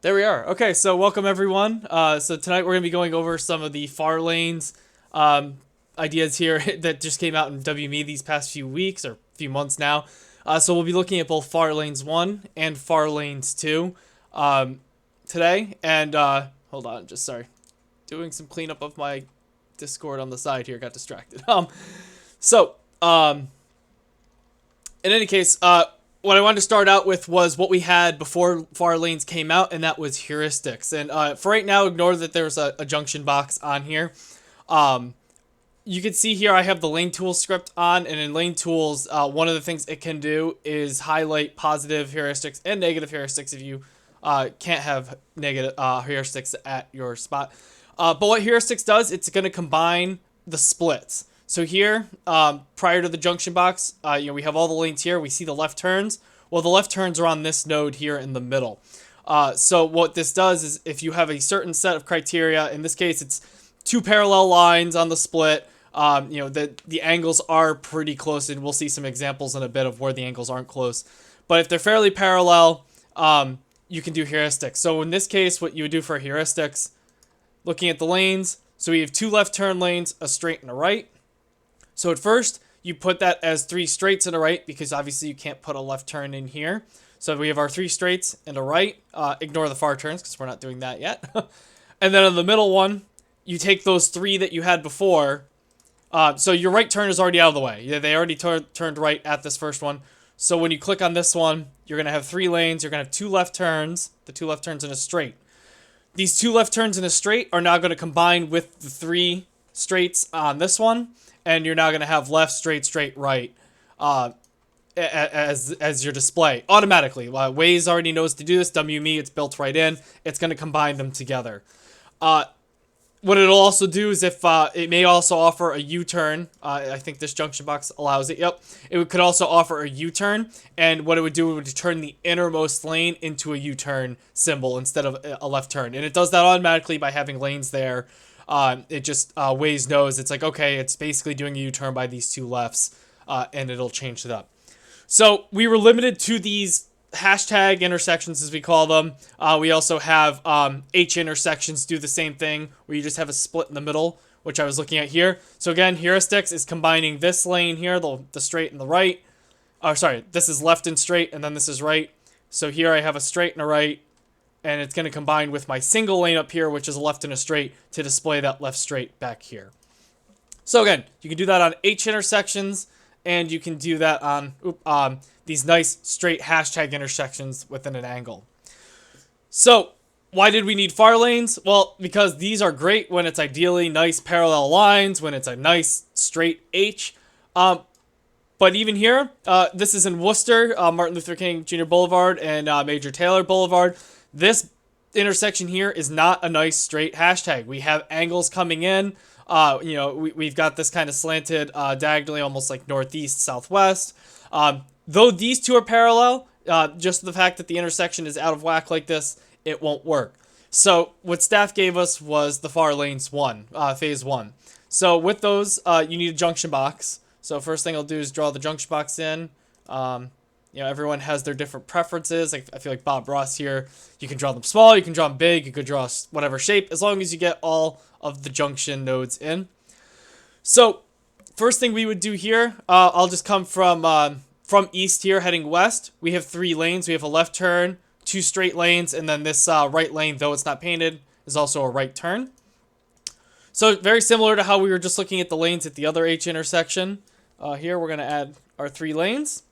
There we are. Okay, so welcome everyone. So tonight we're going to be going over some of the Far Lanes ideas here that just came out in WME these past few weeks or few months now. So we'll be looking at both Far Lanes 1 and Far Lanes 2 today. And hold on, just sorry. Doing some cleanup of my Discord on the side here. Got distracted. In any case, what I wanted to start out with was what we had before Far Lanes came out, and that was heuristics. And for right now, ignore that there's a junction box on here. You can see here I have the lane tools script on, and in lane tools, one of the things it can do is highlight positive heuristics and negative heuristics if you can't have negative heuristics at your spot. But what heuristics does, it's going to combine the splits. So here, prior to the junction box, we have all the lanes here. We see the left turns. Well, the left turns are on this node here in the middle. So what this does is if you have a certain set of criteria, in this case, it's two parallel lines on the split. The angles are pretty close, and we'll see some examples in a bit of where the angles aren't close. But if they're fairly parallel, you can do heuristics. So in this case, what you would do for heuristics, looking at the lanes, so we have two left turn lanes, a straight and a right. So at first, you put that as three straights and a right, because obviously you can't put a left turn in here. So we have our three straights and a right. Ignore the far turns, because we're not doing that yet. And then in the middle one, you take those three that you had before. So your right turn is already out of the way. Yeah, they already turned right at this first one. So when you click on this one, you're going to have three lanes. You're going to have two left turns, the two left turns in a straight. These two left turns in a straight are now going to combine with the three straights on this one. And you're now going to have left, straight, right as your display automatically. Waze already knows to do this. WME, it's built right in. It's going to combine them together. What it'll also do is if it may also offer a U-turn. I think this junction box allows it. Yep. It could also offer a U-turn. And what it would do, it would turn the innermost lane into a U-turn symbol instead of a left turn. And it does that automatically by having lanes there. It just Waze knows it's like, okay, it's basically doing a U-turn by these two lefts, and it'll change it up. So we were limited to these hashtag intersections, as we call them. We also have H intersections do the same thing, where you just have a split in the middle, which I was looking at here. So again, heuristics is combining this lane here, the straight and the right. This is left and straight, and then this is right. So here I have a straight and a right. And it's going to combine with my single lane up here, which is a left and a straight, to display that left straight back here. So again, you can do that on H intersections, and you can do that on these nice straight hashtag intersections within an angle. So why did we need far lanes? Well, because these are great when it's ideally nice parallel lines, when it's a nice straight H. But even here, this is in Worcester, Martin Luther King Jr. Boulevard and Major Taylor Boulevard. This intersection here is not a nice straight hashtag. We have angles coming in. We've got this kind of slanted diagonally, almost like northeast, southwest. Though these two are parallel, just the fact that the intersection is out of whack like this, it won't work. So what staff gave us was the Far Lanes 1, phase 1. So with those, you need a junction box. So first thing I'll do is draw the junction box in. Everyone has their different preferences. I feel like Bob Ross here. You can draw them small, you can draw them big, you could draw whatever shape, as long as you get all of the junction nodes in. So, first thing we would do here, I'll just come from east here, heading west. We have three lanes. We have a left turn, two straight lanes, and then this right lane, though it's not painted, is also a right turn. So, very similar to how we were just looking at the lanes at the other H intersection. Here, we're going to add our three lanes.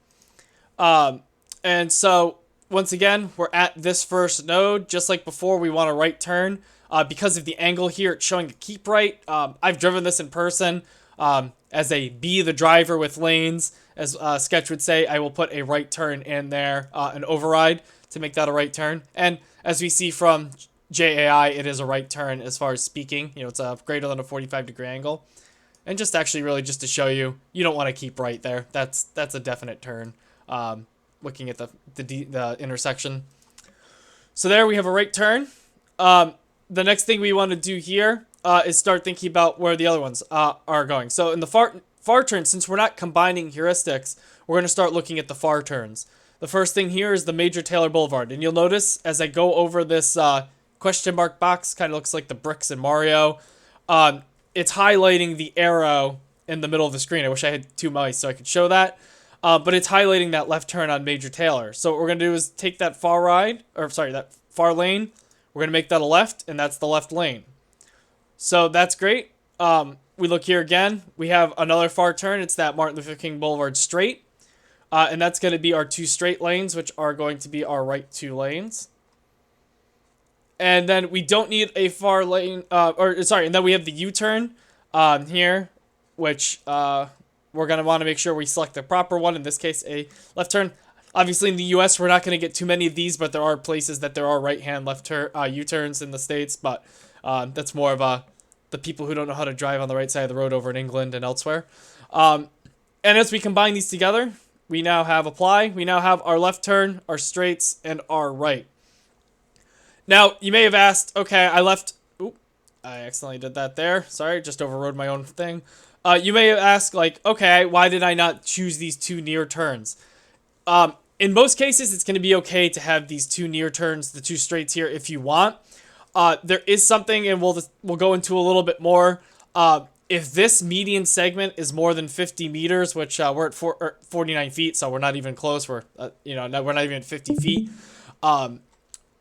And so once again, we're at this first node. Just like before, we want a right turn. Because of the angle here, it's showing a keep right. I've driven this in person as a be the driver with lanes. As Sketch would say, I will put a right turn in there, an override to make that a right turn. And as we see from JAI, it is a right turn as far as speaking. It's a greater than a 45-degree angle. And just actually really just to show you, you don't want to keep right there. That's a definite turn. Looking at the intersection. So there we have a right turn. The next thing we want to do here is start thinking about where the other ones are going. So in the far turn, since we're not combining heuristics, we're going to start looking at the far turns. The first thing here is the Major Taylor Boulevard. And you'll notice as I go over this question mark box, kind of looks like the bricks in Mario, it's highlighting the arrow in the middle of the screen. I wish I had two mice so I could show that. But it's highlighting that left turn on Major Taylor. So what we're going to do is take that that far lane. We're going to make that a left, and that's the left lane. So that's great. We look here again. We have another far turn. It's that Martin Luther King Boulevard straight. And that's going to be our two straight lanes, which are going to be our right two lanes. And then we don't need a far lane, and then we have the U-turn here, which we're going to want to make sure we select the proper one. In this case, a left turn. Obviously, in the U.S., we're not going to get too many of these, but there are places that there are right-hand left turn U-turns in the States, but that's more of the people who don't know how to drive on the right side of the road over in England and elsewhere. And as we combine these together, we now have apply. We now have our left turn, our straights, and our right. Now, you may have asked, okay, I accidentally did that there. Sorry, just overrode my own thing. You may have asked, like, okay, why did I not choose these two near turns? In most cases, it's going to be okay to have these two near turns, the two straights here, if you want. There is something, and we'll go into a little bit more. If this median segment is more than 50 meters, which we're at 49 feet, so we're not even close. We're not even at 50 feet.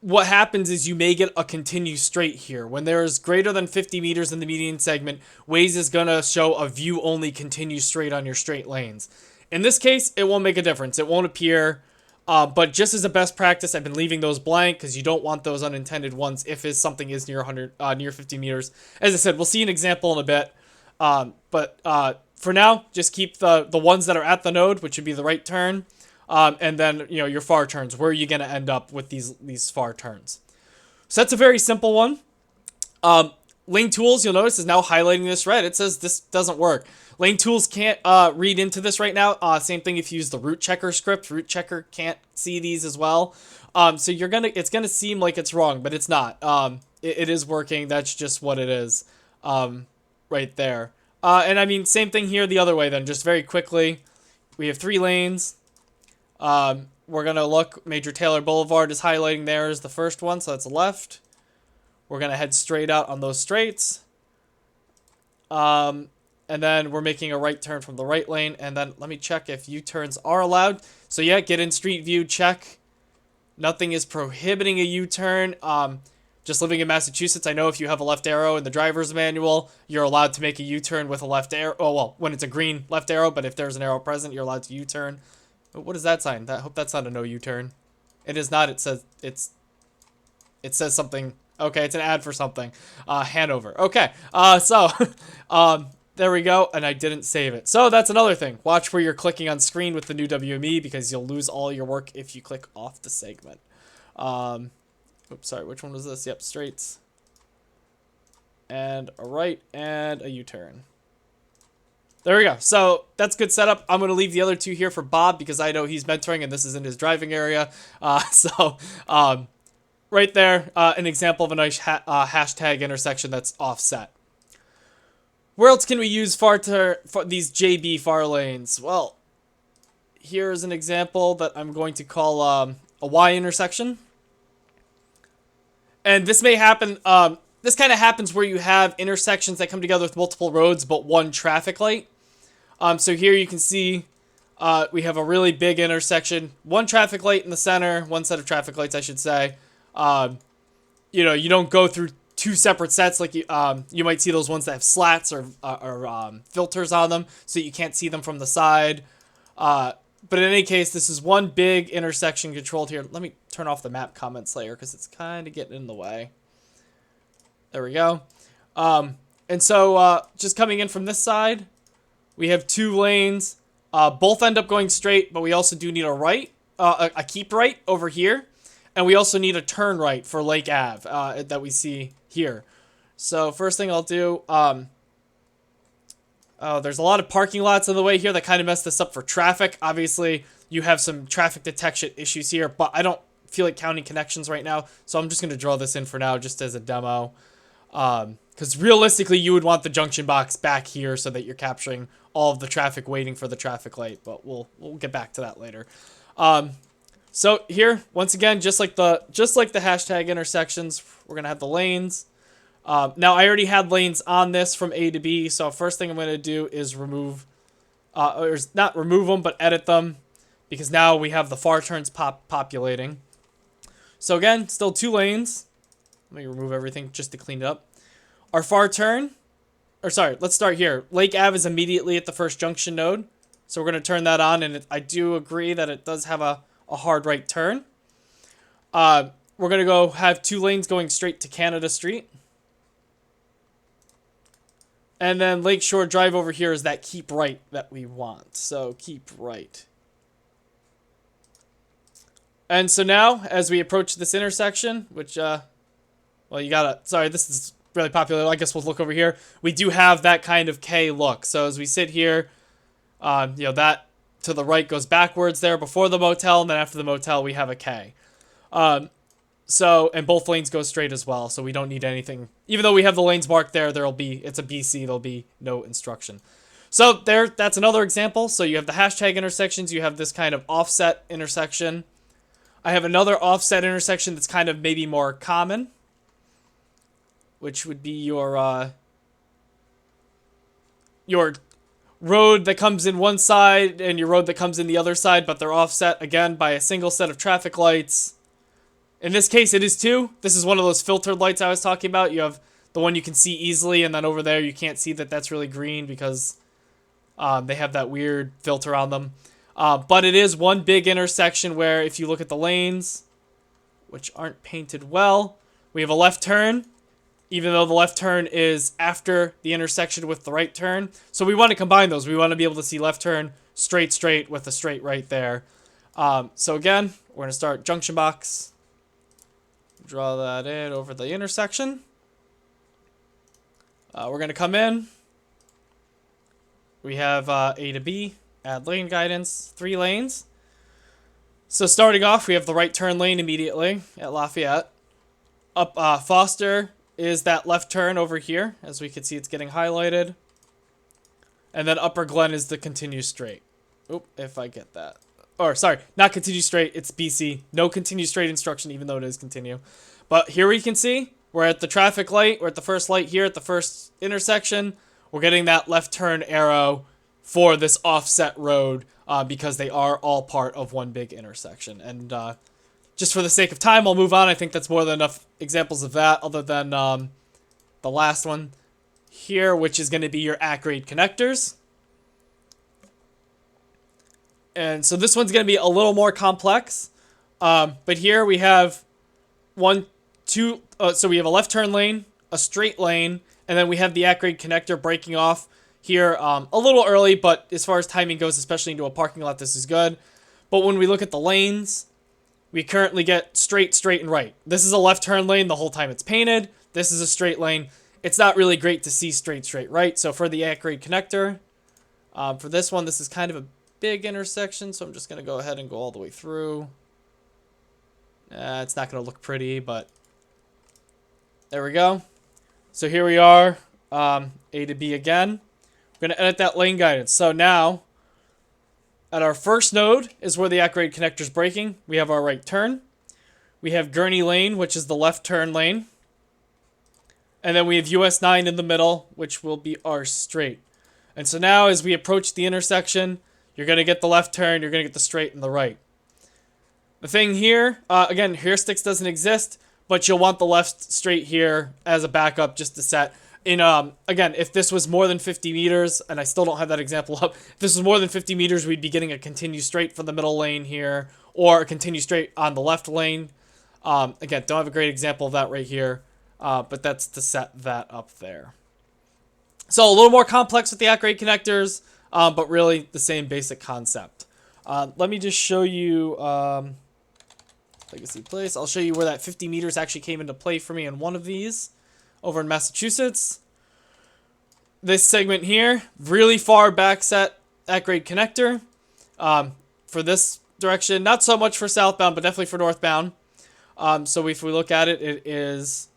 What happens is you may get a continue straight here. When there is greater than 50 meters in the median segment, Waze is going to show a view only continue straight on your straight lanes. In this case, it won't make a difference. It won't appear. But just as a best practice, I've been leaving those blank because you don't want those unintended ones if something is near 50 meters. As I said, we'll see an example in a bit. But for now, just keep the ones that are at the node, which would be the right turn. And then, your far turns. Where are you going to end up with these far turns? So that's a very simple one. Lane Tools, you'll notice, is now highlighting this red. It says this doesn't work. Lane Tools can't read into this right now. Same thing if you use the route checker script. Route checker can't see these as well. So it's gonna seem like it's wrong, but it's not. It is working. That's just what it is. Right there. And I mean, same thing here the other way then. Just very quickly, we have 3 lanes. We're gonna look. Major Taylor Boulevard is highlighting there as the first one, so that's left. We're gonna head straight out on those straights. And then we're making a right turn from the right lane. And then let me check if U-turns are allowed. So yeah, get in street view, check. Nothing is prohibiting a U-turn. Just living in Massachusetts, I know if you have a left arrow in the driver's manual, you're allowed to make a U-turn with a left arrow. Oh, well, when it's a green left arrow, but if there's an arrow present, you're allowed to U-turn. What is that sign? I hope that's not a no U-turn. It is not. It says something. Okay, it's an ad for something. Hanover. Okay. There we go, and I didn't save it. So that's another thing. Watch where you're clicking on screen with the new WME because you'll lose all your work if you click off the segment. Oops, sorry, which one was this? Yep, straights. And a right and a U-turn. There we go. So that's good setup. I'm going to leave the other two here for Bob because I know he's mentoring and this is in his driving area. Right there, an example of a nice hashtag intersection that's offset. Where else can we use these JB far lanes? Well, here's an example that I'm going to call a Y intersection. And this may happen, this kind of happens where you have intersections that come together with multiple roads, but one traffic light. So here you can see we have a really big intersection, one traffic light in the center, one set of traffic lights, I should say. You don't go through 2 separate sets like you might see those ones that have slats or filters on them, so you can't see them from the side. But in any case, this is one big intersection controlled here. Let me turn off the map comments layer because it's kind of getting in the way. There we go. And so just coming in from this side, we have 2 lanes. Both end up going straight, but we also do need a keep right over here. And we also need a turn right for Lake Ave that we see here. So first thing I'll do, there's a lot of parking lots in the way here that kind of mess this up for traffic. Obviously, you have some traffic detection issues here, but I don't feel like counting connections right now. So I'm just going to draw this in for now just as a demo. Because realistically, you would want the junction box back here so that you're capturing all of the traffic waiting for the traffic light. But we'll get back to that later. So here, once again, just like the hashtag intersections, we're gonna have the lanes. Now I already had lanes on this from A to B, so first thing I'm gonna do is remove, or not remove them, but edit them, because now we have the far turns populating. So again, still 2 lanes. Let me remove everything just to clean it up. Our far turn, or sorry, let's start here. Lake Ave is immediately at the first junction node, so we're gonna turn that on, and I do agree that it does have a hard right turn. We're going to go have 2 lanes going straight to Canada Street. And then Lakeshore Drive over here is that keep right that we want. So keep right. And so now, as we approach this intersection, which, well, you gotta, sorry, this is really popular. I guess we'll look over here. We do have that kind of K look. So as we sit here, you know, that to the right goes backwards there before the motel, and then after the motel we have a K. So, and both lanes go straight as well, so we don't need anything. Even though we have the lanes marked there, it's a BC, there'll be no instruction. So that's another example. So you have the hashtag intersections, you have this kind of offset intersection. I have another offset intersection that's kind of maybe more common, which would be your road that comes in one side and your road that comes in the other side, but they're offset again by a single set of traffic lights. In this case, it is 2. This is one of those filtered lights I was talking about. You have the one you can see easily, and then over there you can't see that that's really green because they have that weird filter on them. But it is one big intersection where if you look at the lanes, which aren't painted well, we have a left turn, even though the left turn is after the intersection with the right turn. So we want to combine those. We want to be able to see left turn, straight with a straight right there. So again, we're going to start junction box. Draw that in over the intersection. We're going to come in. We have A to B, add lane guidance, 3 lanes. So starting off, we have the right turn lane immediately at Lafayette. Up Foster is that left turn over here. As we can see, it's getting highlighted. And then Upper Glen is the continue straight. Oop, if I get that. Or, sorry, not continue straight, it's BC. No continue straight instruction, even though it is continue. But here we can see, we're at the traffic light. We're at the first light here at the first intersection. We're getting that left turn arrow for this offset road because they are all part of one big intersection. And just for the sake of time, I'll move on. I think that's more than enough examples of that, other than the last one here, which is going to be your at-grade connectors. And so this one's going to be a little more complex. But here we have so we have a left turn lane, a straight lane, and then we have the at-grade connector breaking off here a little early, but as far as timing goes, especially into a parking lot, this is good. But when we look at the lanes, we currently get straight, and right. This is a left turn lane the whole time it's painted. This is a straight lane. It's not really great to see straight, right. So for the at-grade connector, for this one, this is kind of a big intersection, so I'm just going to go ahead and go all the way through. It's not going to look pretty, but there we go. So here we are, A to B again. We're going to edit that lane guidance. So now, at our first node is where the at-grade connector is breaking. We have our right turn. We have Gurney Lane, which is the left turn lane. And then we have US 9 in the middle, which will be our straight. And so now as we approach the intersection, you're going to get the left turn, you're going to get the straight and the right. The thing here, again, Heuristics doesn't exist, but you'll want the left straight here as a backup just to set. Again, if this was more than 50 meters, and I still don't have that example up, if this was more than 50 meters, we'd be getting a continue straight for the middle lane here, or a continue straight on the left lane. Again, don't have a great example of that right here, but that's to set that up there. So a little more complex with the at-grade connectors, but really the same basic concept. Let me just show you Legacy Place. I'll show you where that 50 meters actually came into play for me in one of these over in Massachusetts. This segment here, really far back set at-grade connector for this direction. Not so much for southbound, but definitely for northbound. So if we look at it, it is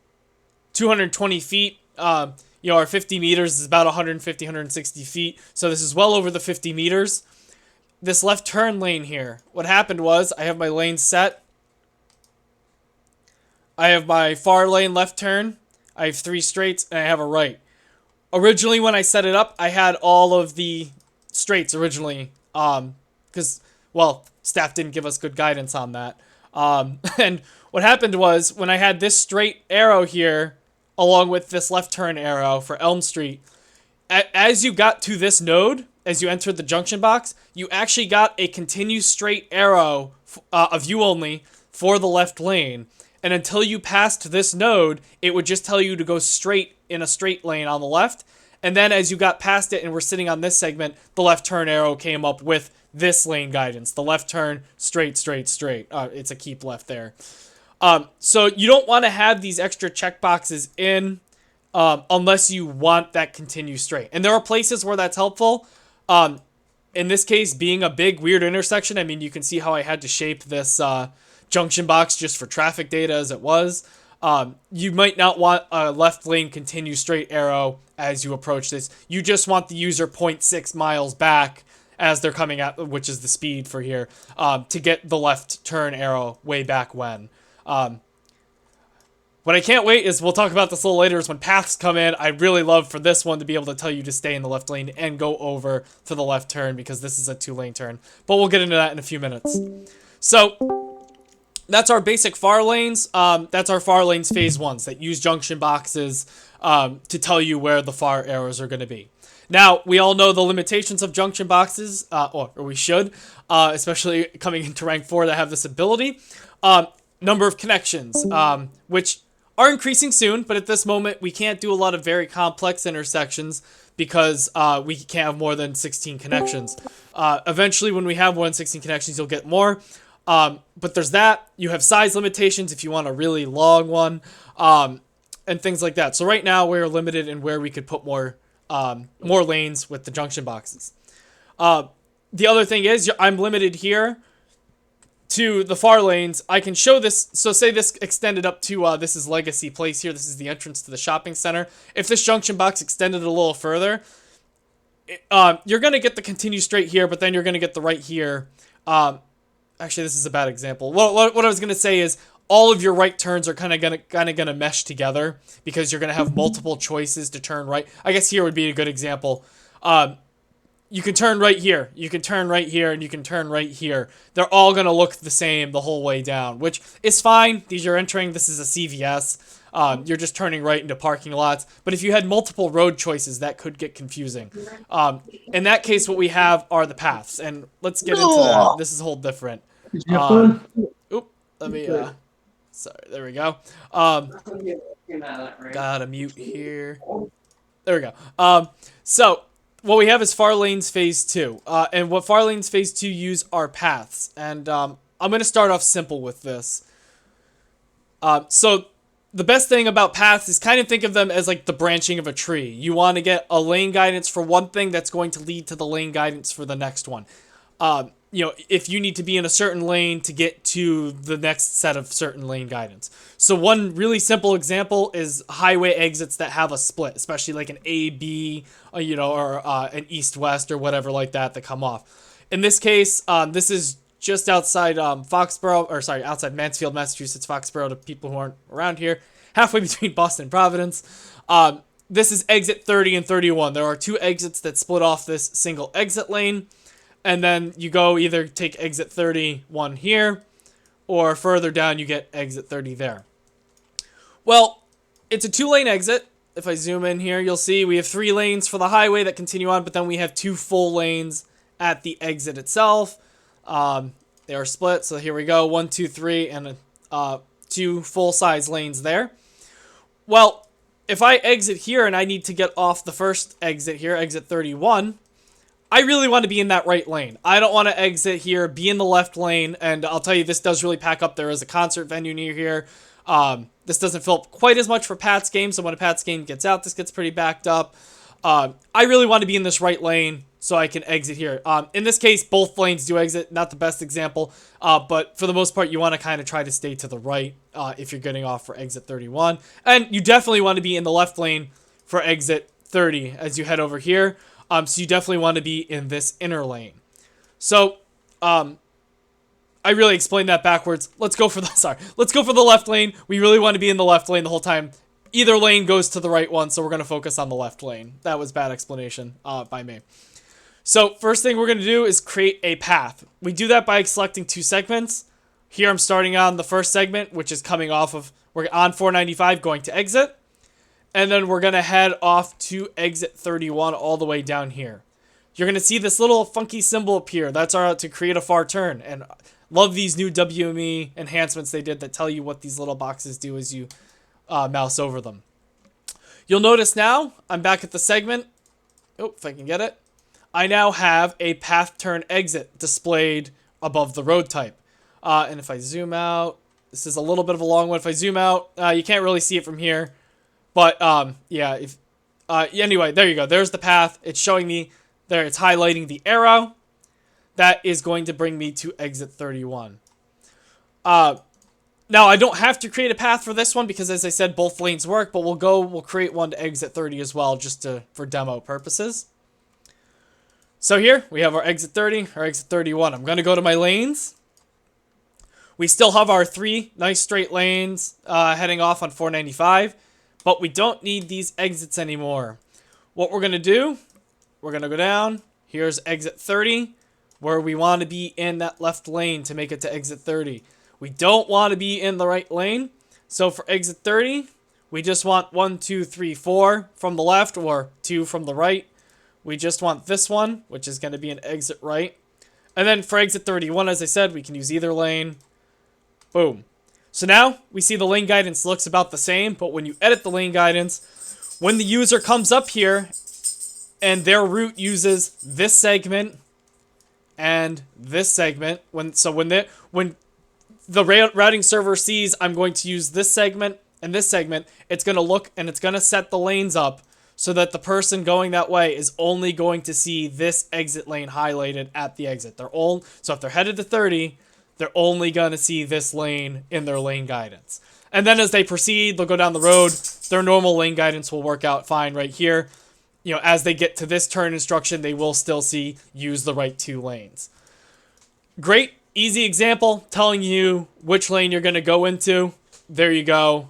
220 feet. Our 50 meters is about 150, 160 feet. So this is well over the 50 meters. this left turn lane here, what happened was I have my lane set. I have my far lane left turn. I have 3 straights, and I have a right. Originally, when I set it up, I had all of the straights originally, because, well, staff didn't give us good guidance on that. And what happened was, when I had this straight arrow here, along with this left turn arrow for Elm Street, as you got to this node, as you entered the junction box, you actually got a continue straight arrow, a view only, for the left lane. And until you passed this node, it would just tell you to go straight in a straight lane on the left. And then as you got past it and were sitting on this segment, the left turn arrow came up with this lane guidance. The left turn, straight, straight, straight. It's a keep left there. So you don't want to have these extra checkboxes in unless you want that continue straight. And there are places where that's helpful. In this case, being a big, weird intersection, I mean, you can see how I had to shape this junction box just for traffic data as it was. You might not want a left lane continue straight arrow as you approach this. You just want the user 0.6 miles back as they're coming out, which is the speed for here, to get the left turn arrow way back when. What I can't wait is, we'll talk about this a little later, is when paths come in. I really love for this one to be able to tell you to stay in the left lane and go over to the left turn, because this is a 2-lane turn. But we'll get into that in a few minutes. So that's our basic far lanes. That's our far lanes phase 1s that use junction boxes to tell you where the far arrows are going to be. Now, we all know the limitations of junction boxes, or we should, especially coming into rank 4 that have this ability. Number of connections, which are increasing soon, but at this moment we can't do a lot of very complex intersections because we can't have more than 16 connections. Eventually, when we have more than 16 connections, you'll get more. But there's that. You have size limitations if you want a really long one, and things like that. So right now we're limited in where we could put more lanes with the junction boxes. The other thing is, I'm limited here to the far lanes. I can show this. So say this extended up to, this is Legacy Place here. This is the entrance to the shopping center. If this junction box extended a little further, you're going to get the continue straight here, but then you're going to get the right here. Actually, this is a bad example. What I was going to say is, all of your right turns are kind of gonna mesh together, because you're going to have multiple choices to turn right. I guess here would be a good example. You can turn right here, you can turn right here, and you can turn right here. They're all going to look the same the whole way down, which is fine. You're entering, this is a CVS. You're just turning right into parking lots. But if you had multiple road choices, that could get confusing. In that case, what we have are the paths. And let's get into that. This is a whole different. Let me, sorry, there we go. Gotta mute here. There we go. So what we have is Far Lanes Phase 2. And what Far Lanes Phase 2 use are paths. And I'm going to start off simple with this. So the best thing about paths is kind of think of them as like the branching of a tree. You want to get a lane guidance for one thing that's going to lead to the lane guidance for the next one. If you need to be in a certain lane to get to the next set of certain lane guidance. So one really simple example is highway exits that have a split, especially like an A, B, or an east-west or whatever like that come off. In this case, this is just outside outside Mansfield, Massachusetts, Foxborough, to people who aren't around here, halfway between Boston and Providence. This is exit 30 and 31. There are 2 exits that split off this single exit lane. And then you go either take exit 31 here, or further down you get exit 30 there. Well, it's a 2-lane exit. If I zoom in here, you'll see we have 3 lanes for the highway that continue on, but then we have 2 full lanes at the exit itself. They are split, so here we go, 1, 2, 3, and 2 full-size lanes there. Well, if I exit here and I need to get off the first exit here, exit 31, I really want to be in that right lane. I don't want to exit here, be in the left lane, and I'll tell you, this does really pack up. There is a concert venue near here. This doesn't fill up quite as much for Pat's game, so when a Pat's game gets out, this gets pretty backed up. I really want to be in this right lane so I can exit here. In this case, both lanes do exit. Not the best example, but for the most part, you want to kind of try to stay to the right if you're getting off for exit 31. And you definitely want to be in the left lane for exit 30 as you head over here. So you definitely want to be in this inner lane. So, I really explained that backwards. Let's go for the left lane. We really want to be in the left lane the whole time. Either lane goes to the right one, so we're going to focus on the left lane. That was bad explanation by me. So first thing we're going to do is create a path. We do that by selecting 2 segments. Here I'm starting on the first segment, which is coming off of, we're on 495 going to exit. And then we're going to head off to exit 31 all the way down here. You're going to see this little funky symbol appear. That's our to create a far turn. And love these new WME enhancements they did that tell you what these little boxes do as you mouse over them. You'll notice now I'm back at the segment. Oh, if I can get it. I now have a path turn exit displayed above the road type. And if I zoom out, this is a little bit of a long one. If I zoom out, you can't really see it from here. But yeah, anyway, there you go. There's the path. It's showing me there. It's highlighting the arrow. That is going to bring me to exit 31. Now, I don't have to create a path for this one because, as I said, both lanes work, but we'll create one to exit 30 as well, just for demo purposes. So here, we have our exit 30, or exit 31. I'm going to go to my lanes. We still have our 3 nice straight lanes heading off on 495, but we don't need these exits anymore. What we're going to do, we're going to go down. Here's exit 30, where we want to be in that left lane to make it to exit 30. We don't want to be in the right lane. So for exit 30, we just want 1, 2, 3, 4 from the left or 2 from the right. We just want this one, which is going to be an exit right. And then for exit 31, as I said, we can use either lane. Boom. So now we see the lane guidance looks about the same, but when you edit the lane guidance, when the user comes up here and their route uses this segment and this segment, when the routing server sees I'm going to use this segment and this segment, it's going to look and it's going to set the lanes up so that the person going that way is only going to see this exit lane highlighted at the exit. So if they're headed to 30, they're only going to see this lane in their lane guidance. And then as they proceed, they'll go down the road. Their normal lane guidance will work out fine right here. You know, as they get to this turn instruction, they will still see use the right 2 lanes. Great. Easy example telling you which lane you're going to go into. There you go.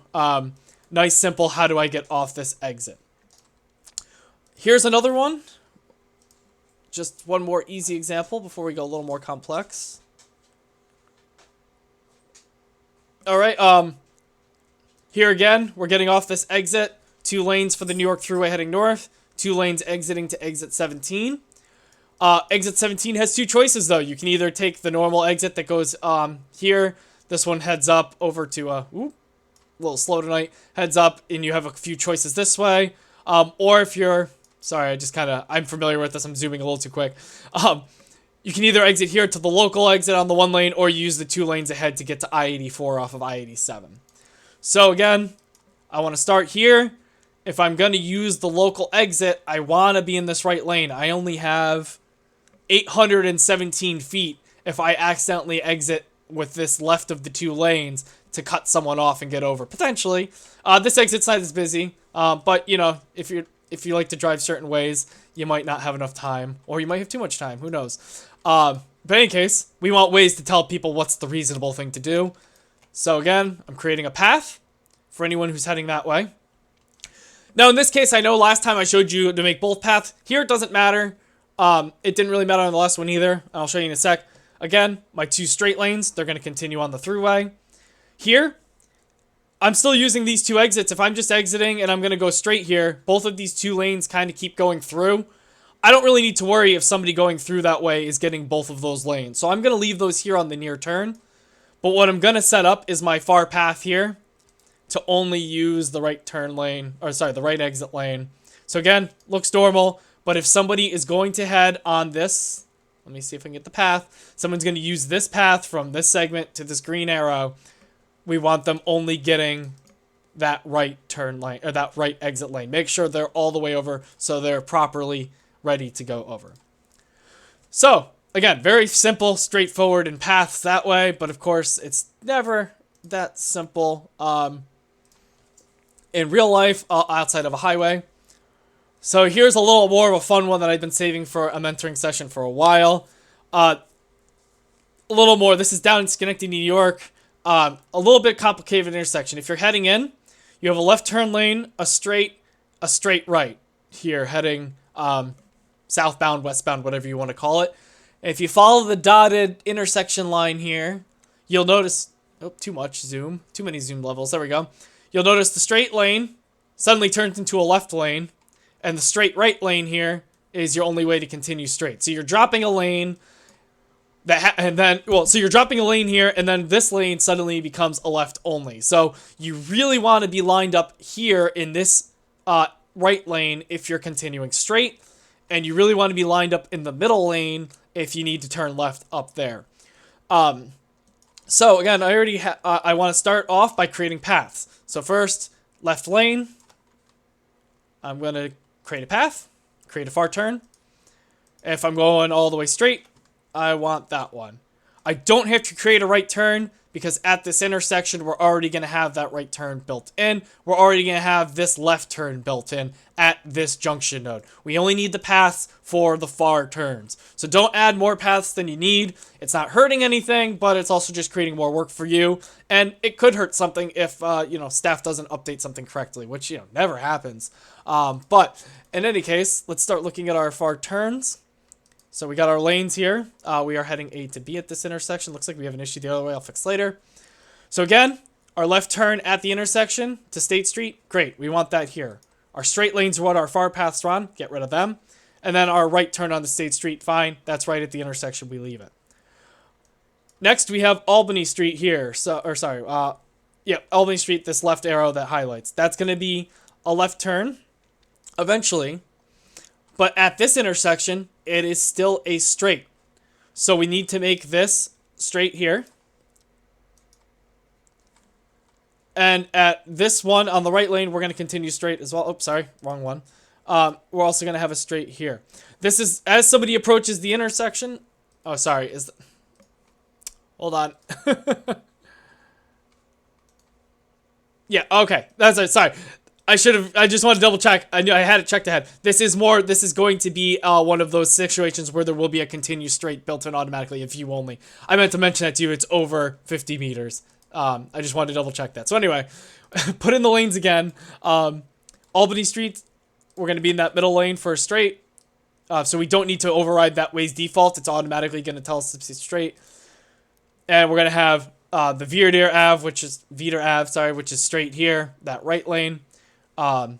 Nice, simple, how do I get off this exit? Here's another one. Just one more easy example before we go a little more complex. All right. Here again, we're getting off this exit. 2 lanes for the New York Thruway heading north. 2 lanes exiting to exit 17. Exit 17 has 2 choices, though. You can either take the normal exit that goes here. This one heads up over to, a little slow tonight, heads up, and you have a few choices this way. Or if you're, sorry, I'm familiar with this, I'm zooming a little too quick. You can either exit here to the local exit on the 1 lane, or use the 2 lanes ahead to get to I-84 off of I-87. So again, I want to start here. If I'm going to use the local exit, I want to be in this right lane. I only have 817 feet if I accidentally exit with this left of the 2 lanes to cut someone off and get over. Potentially. This exit's not as busy, but you know, if you like to drive certain ways, you might not have enough time, or you might have too much time. Who knows? But in any case, we want Waze to tell people what's the reasonable thing to do. So again, I'm creating a path for anyone who's heading that way. Now, in this case, I know last time I showed you to make both paths. Here, it doesn't matter. It didn't really matter on the last one either. I'll show you in a sec. Again, my 2 straight lanes, they're going to continue on the throughway. Here, I'm still using these 2 exits. If I'm just exiting and I'm going to go straight here, both of these 2 lanes kind of keep going through. I don't really need to worry if somebody going through that way is getting both of those lanes. So I'm going to leave those here on the near turn. But what I'm going to set up is my far path here to only use the right turn lane, or sorry, the right exit lane. So again, looks normal, but if somebody is going to head on this, let me see if I can get the path. Someone's going to use this path from this segment to this green arrow. We want them only getting that right turn lane, or that right exit lane. Make sure they're all the way over so they're properly ready to go over. So, again, very simple, straightforward in paths that way, but of course, it's never that simple in real life outside of a highway. So here's a little more of a fun one that I've been saving for a mentoring session for a while. A little more. This is down in Schenectady, New York. A little bit complicated intersection. If you're heading in, you have a left turn lane, a straight right here, heading southbound, westbound, whatever you want to call it. And if you follow the dotted intersection line here, you'll notice, oh, too many zoom levels. There we go. You'll notice the straight lane suddenly turns into a left lane, and the straight right lane here is your only way to continue straight. So you're dropping a lane. So you're dropping a lane here, and then this lane suddenly becomes a left only. So you really want to be lined up here in this right lane if you're continuing straight, and you really want to be lined up in the middle lane if you need to turn left up there. So again, I want to start off by creating paths. So first, left lane. I'm going to create a path, create a far turn. If I'm going all the way straight, I want that one. I don't have to create a right turn because at this intersection, we're already going to have that right turn built in. We're already going to have this left turn built in at this junction node. We only need the paths for the far turns. So don't add more paths than you need. It's not hurting anything, but it's also just creating more work for you. And it could hurt something if, staff doesn't update something correctly, which, never happens. But in any case, let's start looking at our far turns. So we got our lanes here. We are heading A to B at this intersection. Looks like we have an issue the other way. I'll fix later. So again, our left turn at the intersection to State Street. Great. We want that here. Our straight lanes are what our far paths are on. Get rid of them. And then our right turn on the State Street. Fine. That's right at the intersection. We leave it. Next, we have Albany Street here. Albany Street, this left arrow that highlights. That's going to be a left turn eventually. But at this intersection, it is still a straight. So we need to make this straight here. And at this one on the right lane, we're going to continue straight as well. Oops, sorry, wrong one. We're also going to have a straight here. This is, as somebody approaches the intersection. Oh, sorry. Hold on. Yeah, okay. That's it. Sorry. I just want to double check. I knew I had it checked ahead. This is going to be one of those situations where there will be a continue straight built in automatically, a view only. I meant to mention that to you. It's over 50 meters. I just wanted to double check that. So anyway, put in the lanes again. Albany Street, we're going to be in that middle lane for a straight. So we don't need to override that Waze default. It's automatically going to tell us to be straight. And we're going to have the Veeder Ave, which is straight here, that right lane. We're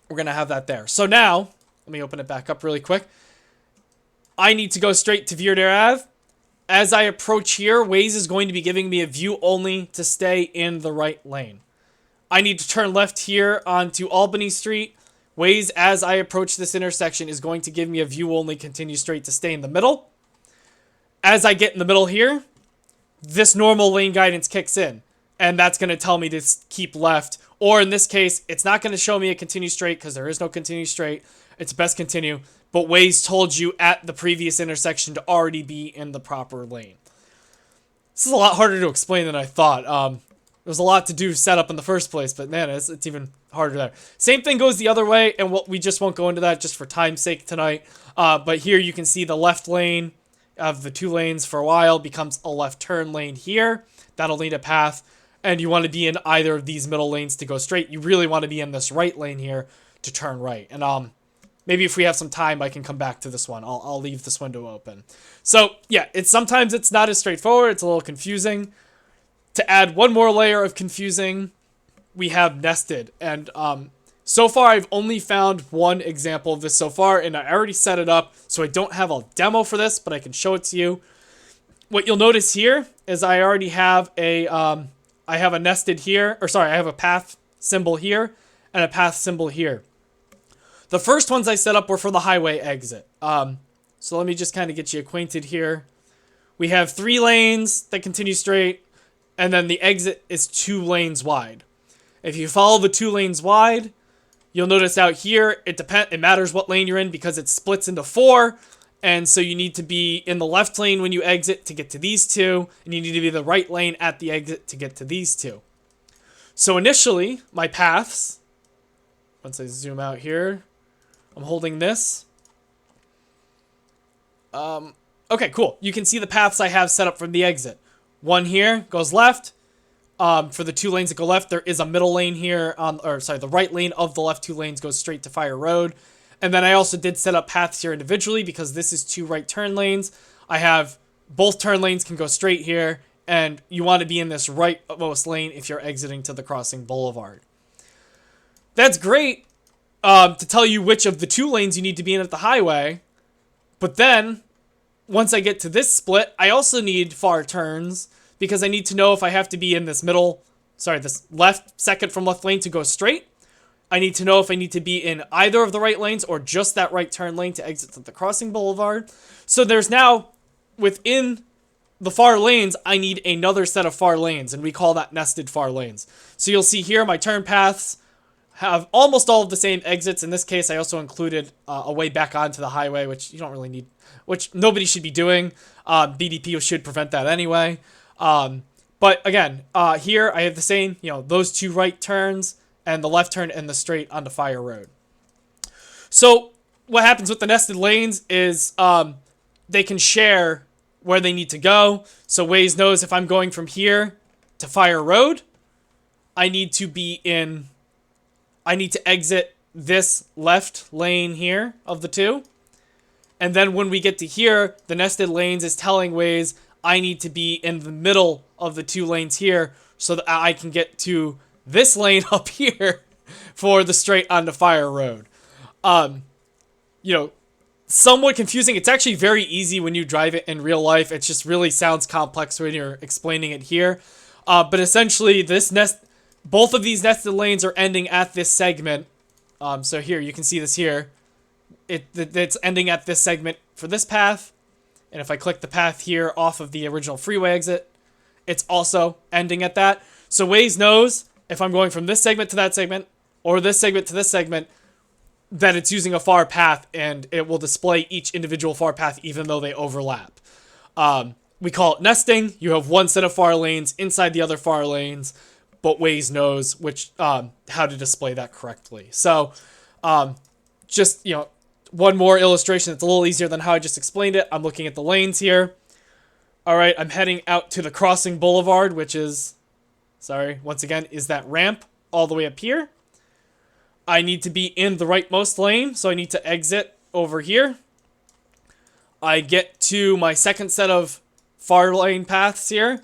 going to have that there. So now, let me open it back up really quick. I need to go straight to Veeder Ave. As I approach here, Waze is going to be giving me a view only to stay in the right lane. I need to turn left here onto Albany Street. Waze, as I approach this intersection, is going to give me a view only, continue straight to stay in the middle. As I get in the middle here, this normal lane guidance kicks in. And that's going to tell me to keep left. Or in this case, it's not going to show me a continue straight because there is no continue straight. It's best continue. But Waze told you at the previous intersection to already be in the proper lane. This is a lot harder to explain than I thought. There's a lot to do set up in the first place, but man, it's even harder there. Same thing goes the other way, and we just won't go into that just for time's sake tonight. But here you can see the left lane of the two lanes for a while becomes a left turn lane here. That'll need a path. And you want to be in either of these middle lanes to go straight. You really want to be in this right lane here to turn right. And maybe if we have some time, I can come back to this one. I'll leave this window open. So yeah, sometimes it's not as straightforward. It's a little confusing. To add one more layer of confusing, we have nested. And so far, I've only found one example of this so far, and I already set it up, so I don't have a demo for this, but I can show it to you. What you'll notice here is I already have I have a nested here, I have a path symbol here and a path symbol here. The first ones I set up were for the highway exit. So let me just kind of get you acquainted here. We have 3 lanes that continue straight, and then the exit is 2 lanes wide. If you follow the 2 lanes wide, you'll notice out here, it matters what lane you're in because it splits into 4. And so you need to be in the left lane when you exit to get to these 2, and you need to be in the right lane at the exit to get to these 2. So initially, my paths, once I zoom out here, I'm holding this. Okay, cool. You can see the paths I have set up from the exit. One here goes left. For the 2 lanes that go left, there is a middle lane here, the right lane of the left 2 lanes goes straight to Fire Road. And then I also did set up paths here individually because this is 2 right turn lanes. I have both turn lanes can go straight here, and you want to be in this rightmost lane if you're exiting to the crossing boulevard. That's great to tell you which of the 2 lanes you need to be in at the highway, but then once I get to this split, I also need far turns because I need to know if I have to be in this this left, second from left lane to go straight. I need to know if I need to be in either of the right lanes or just that right turn lane to exit to the crossing boulevard. So there's now, within the far lanes, I need another set of far lanes, and we call that nested far lanes. So you'll see here my turn paths have almost all of the same exits. In this case, I also included a way back onto the highway, which you don't really need, which nobody should be doing. BDP should prevent that anyway. But again, here I have the same, those 2 right turns and the left turn and the straight onto Fire Road. So what happens with the nested lanes is they can share where they need to go. So Waze knows if I'm going from here to Fire Road, I need to exit this left lane here of the 2. And then when we get to here, the nested lanes is telling Waze I need to be in the middle of the 2 lanes here so that I can get to this lane up here for the straight onto Fire Road. Somewhat confusing. It's actually very easy when you drive it in real life. It just really sounds complex when you're explaining it here. But essentially, both of these nested lanes are ending at this segment. So here, you can see this here. It's ending at this segment for this path. And if I click the path here off of the original freeway exit, it's also ending at that. So Waze knows if I'm going from this segment to that segment, or this segment to this segment, that it's using a far path, and it will display each individual far path even though they overlap. We call it nesting. You have one set of far lanes inside the other far lanes, but Waze knows how to display that correctly. So just, one more illustration that's a little easier than how I just explained it. I'm looking at the lanes here. All right, I'm heading out to the crossing boulevard, which is, once again, is that ramp all the way up here. I need to be in the rightmost lane, so I need to exit over here. I get to my second set of far lane paths here.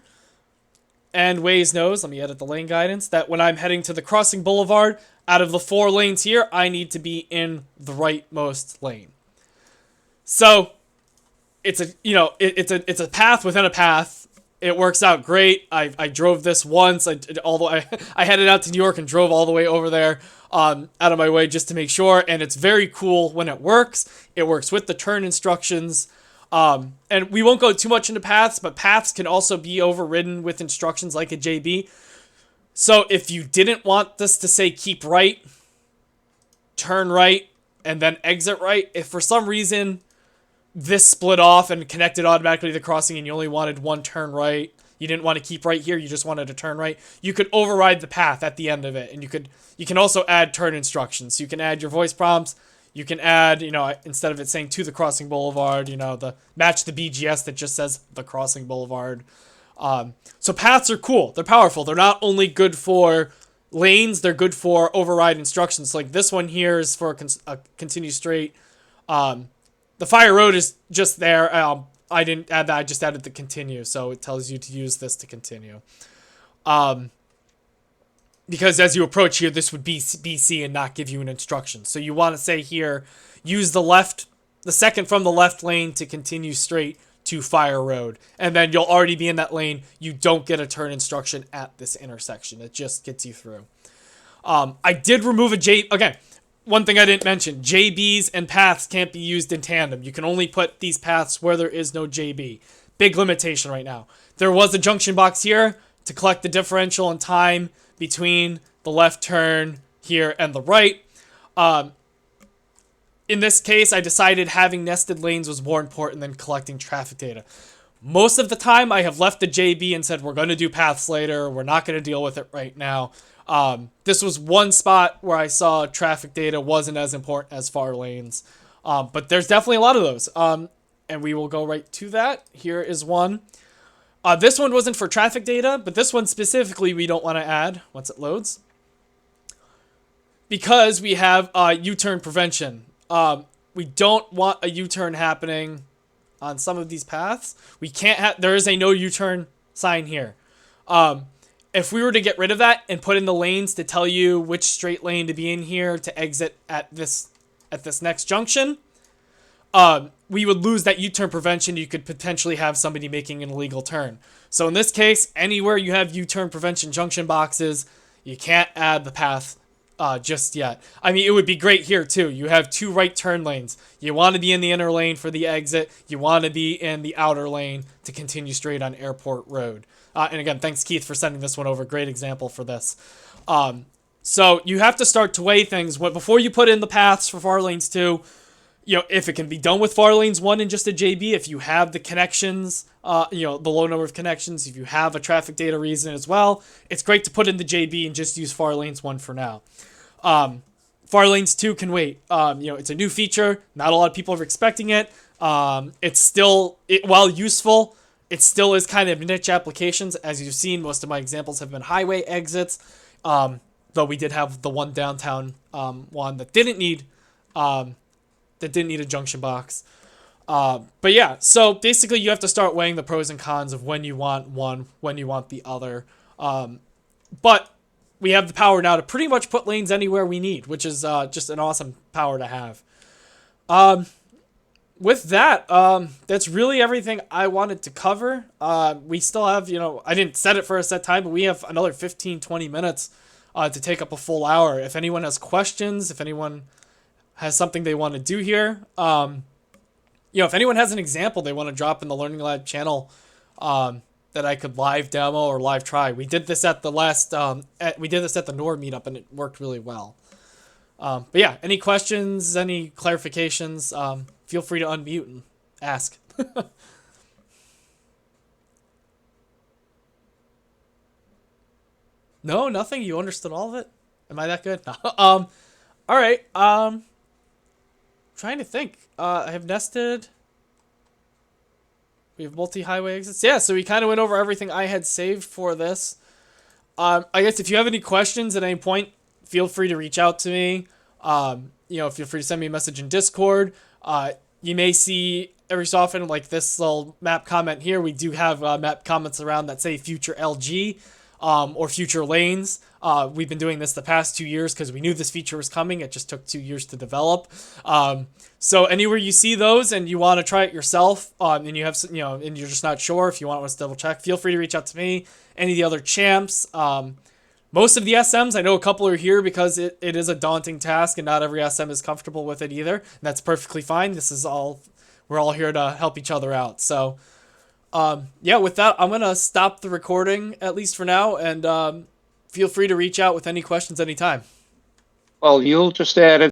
And Waze knows, let me edit the lane guidance, that when I'm heading to the crossing boulevard, out of the 4 lanes here, I need to be in the rightmost lane. So it's a path within a path. It works out great. I drove this once. I headed out to New York and drove all the way over there out of my way just to make sure. And it's very cool when it works. It works with the turn instructions. And we won't go too much into paths, but paths can also be overridden with instructions like a JB. So if you didn't want this to say keep right, turn right, and then exit right, if for some reason this split off and connected automatically to the crossing and you only wanted one turn right, you didn't want to keep right here, you just wanted to turn right, you could override the path at the end of it. And you can also add turn instructions. So you can add your voice prompts. You can add, instead of it saying to the crossing boulevard, match the BGS that just says the crossing boulevard. So paths are cool. They're powerful. They're not only good for lanes, they're good for override instructions. Like this one here is for a continue straight. The Fire Road is just there. I didn't add that. I just added the continue. So it tells you to use this to continue. Because as you approach here, this would be BC and not give you an instruction. So you want to say here, use the second from the left lane to continue straight to Fire Road. And then you'll already be in that lane. You don't get a turn instruction at this intersection. It just gets you through. I did remove again, one thing I didn't mention, JBs and paths can't be used in tandem. You can only put these paths where there is no JB. Big limitation right now. There was a junction box here to collect the differential in time between the left turn here and the right. In this case, I decided having nested lanes was more important than collecting traffic data. Most of the time, I have left the JB and said, we're going to do paths later. We're not going to deal with it right now. This was one spot where I saw traffic data wasn't as important as far lanes. But there's definitely a lot of those. and we will go right to that. Here is one. This one wasn't for traffic data, but this one specifically we don't want to add once it loads, because we have U-turn prevention. We don't want a U-turn happening on some of these paths. We can't have, there is a no U-turn sign here. If we were to get rid of that and put in the lanes to tell you which straight lane to be in here to exit at this next junction, we would lose that U-turn prevention. You could potentially have somebody making an illegal turn. So in this case, anywhere you have U-turn prevention junction boxes, you can't add the path just yet. I mean, it would be great here too. You have 2 right turn lanes. You want to be in the inner lane for the exit. You want to be in the outer lane to continue straight on Airport Road. And again, thanks Keith for sending this one over. Great example for this. So you have to start to weigh things before you put in the paths for Far Lanes 2. If it can be done with Far Lanes 1 and just a JB, if you have the connections, the low number of connections, if you have a traffic data reason as well, it's great to put in the JB and just use Far Lanes 1 for now. Far Lanes 2 can wait. It's a new feature. Not a lot of people are expecting it. It's still, while useful, it still is kind of niche applications. As you've seen, most of my examples have been highway exits, though we did have the one downtown one that didn't need a junction box. But yeah, so basically you have to start weighing the pros and cons of when you want one, when you want the other. But we have the power now to pretty much put lanes anywhere we need, which is just an awesome power to have. With that, that's really everything I wanted to cover. We still have, I didn't set it for a set time, but we have another 15-20 minutes to take up a full hour. If anyone has questions, if anyone has something they want to do here, if anyone has an example they want to drop in the Learning Lab channel that I could live demo or live try. We did this at the last, we did this at the NOR meetup and it worked really well. But yeah, any questions, any clarifications, feel free to unmute and ask. No, nothing? You understood all of it? Am I that good? No. All right. Trying to think. I have nested. We have multi-highway exits. Yeah, so we kind of went over everything I had saved for this. I guess if you have any questions at any point, feel free to reach out to me. Feel free to send me a message in Discord. You may see every so often, like this little map comment here, we do have map comments around that say future LG or future lanes. We've been doing this the past 2 years because we knew this feature was coming. It just took 2 years to develop. So anywhere you see those and you want to try it yourself, and you have, and you're just not sure if you want us to double check, feel free to reach out to me. Any of the other champs. Most of the SMs, I know a couple are here because it is a daunting task and not every SM is comfortable with it either. And that's perfectly fine. We're all here to help each other out. So, yeah, with that, I'm going to stop the recording, at least for now, and feel free to reach out with any questions anytime. Well, you'll just add it